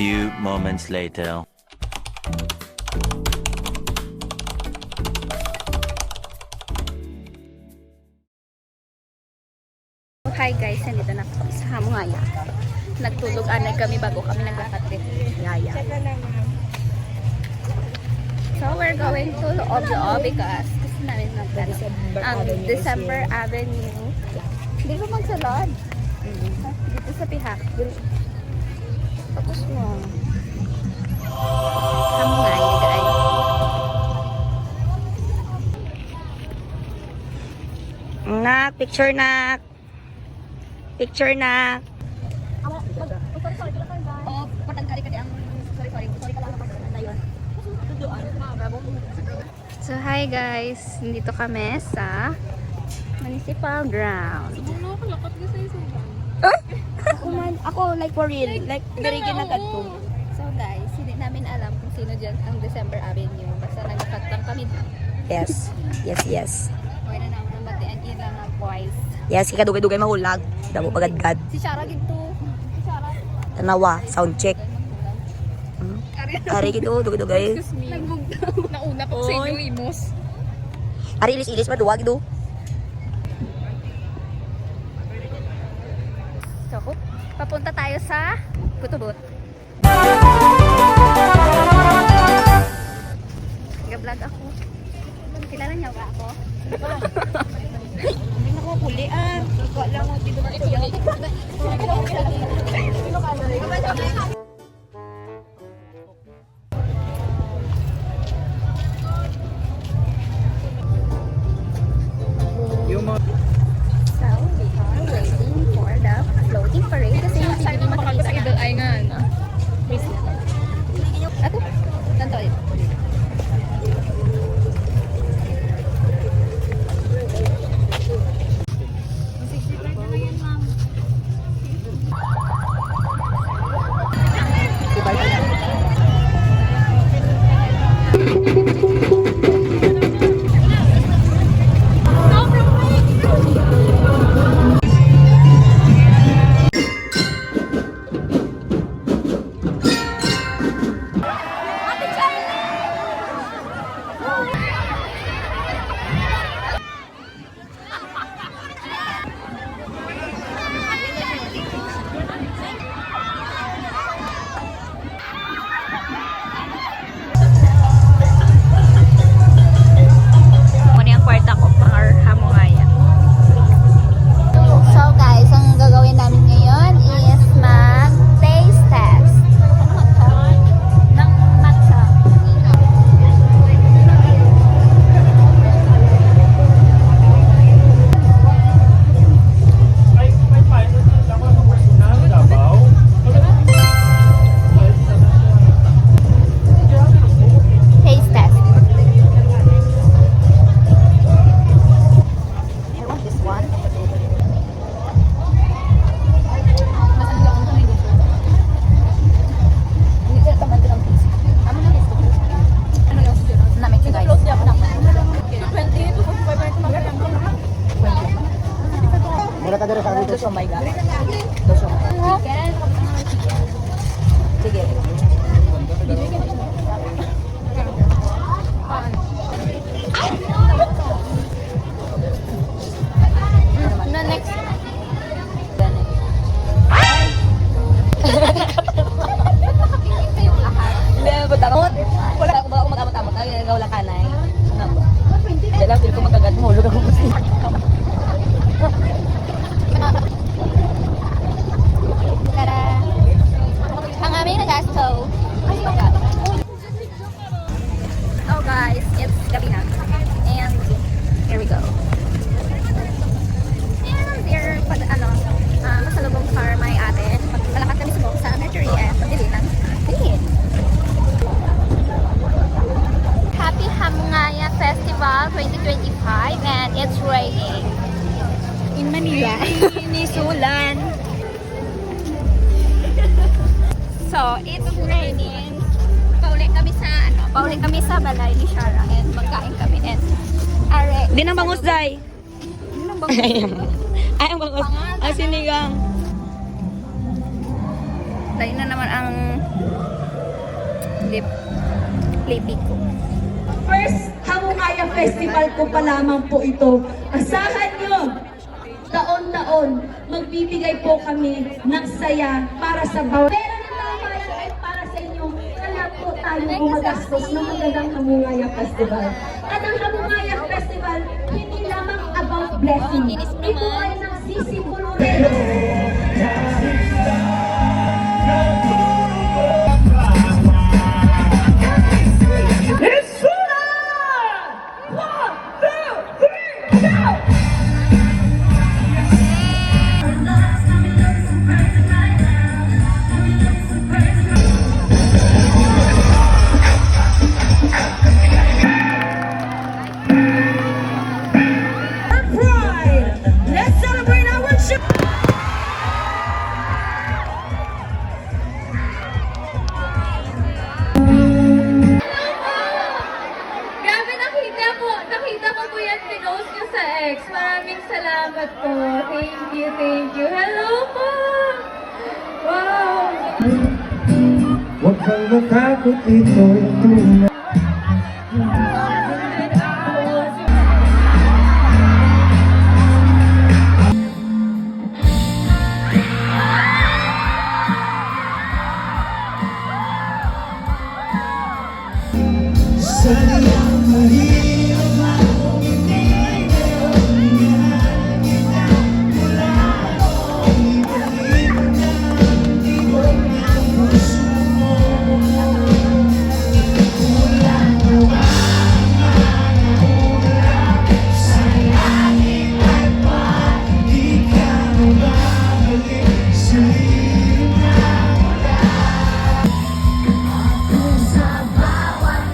few moments later. Hi guys, nandito na kami sa Hamungaya. Nagtulog-anay kami bago kami nagkakatid. Yaya. So we're going to Obyo because gusto namin magdala ang December Avenue. Hindi ko magsalod. Dito sa Pihak. Tapos mo. Hamungaya guys. Nak, picture nak. Picture na. Oh, patangkari ka di ang sorry ka lang na yun. So hi guys, nandito kami sa Municipal Ground. Ako like for real, like very ginagad ko. So guys, hindi namin alam kung sino dyan ang December Avenue. Basta nagkat lang kami. Yes. Okay na naman ang batian ilang ang voice. Yes, kadugay-dugay mahulag. Damo pagadgad. Si Shara ginto. Si Shara. Tanawa, sound check. Ari gitu, dugay-dugay. Excuse me. Nauna pa sa inyo imos. Ari ilis-ilis pa duwa gitu. So, papunta tayo sa Kutubot. Nag-vlog ako. Kilala niyo ba ako? Hindi na ko puli ah. Ikaw lang mo dito na siya. So, we are waiting for the floating parade kasi yung hindi makikita na. Ay nga, ano? Ato, tanto yun. Muna yung kwarta ko pang Hamungaya. So guys, ang gagawin namin ngayon is mag-taste test ng matcha. Taste test. I want this one. Namit siya, guys. Mura ka dito sa akin. Oh my God. Sige. Na next. Hindi, ba't ako? Wala ako magamot-amot. Ay, nagaw lang kanay. Hindi lang, feel ko magagad. Mahulog ako kasi. Tara. Ang aming nagasto. So guys, it's gabi na. And here we go. And here, masalubong car may ate. Malakad kami subok sa nursery and pagdili ng tingin. Happy Hamungaya Festival 2025 and it's raining. In Manila. Nisulan. So, it's raining. Paulit kami sa balay ni Shara and magkain kami and are. Di nang bangus, Day. Di nang bangus. Ay, ang bangus. Ang sinigang. Tayo na naman ang lipi ko. First Hamungaya Festival ko pa lamang po ito. Asahan nyo, taon-taon, magbibigay po kami ng saya para sa bawat. Pera ng bayan ay para sa inyo. Kaya po tayo gumagastos ng magandang Hamungaya Festival. At ang Hamungaya Festival, hindi lamang about blessing. Ito ay nagsisimbolo rin. Let's celebrate our ship! Grabe, nakita ko po yan, pinost nyo sa X. Maraming salamat po. Thank you. Hello po! Wow! Huwag kang matakot, ito'y tunay. Sadyang mahirap akong iniintindihan kita mula noong ibalik ng tibok ng puso mo. Walang ulap sa langit ay ba't di ka mababalik sa hirap na wala? Kung sa bawat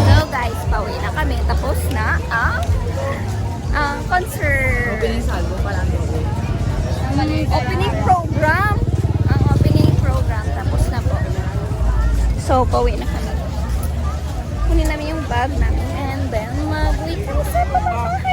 So guys, pauwi na kami. Tapos na ang concert. Opening salvo pala. Opening program. Ang opening program. Tapos na po. So, pauwi na kami. Kunin namin yung bag namin. And then, mag-uwi kami sa bahay.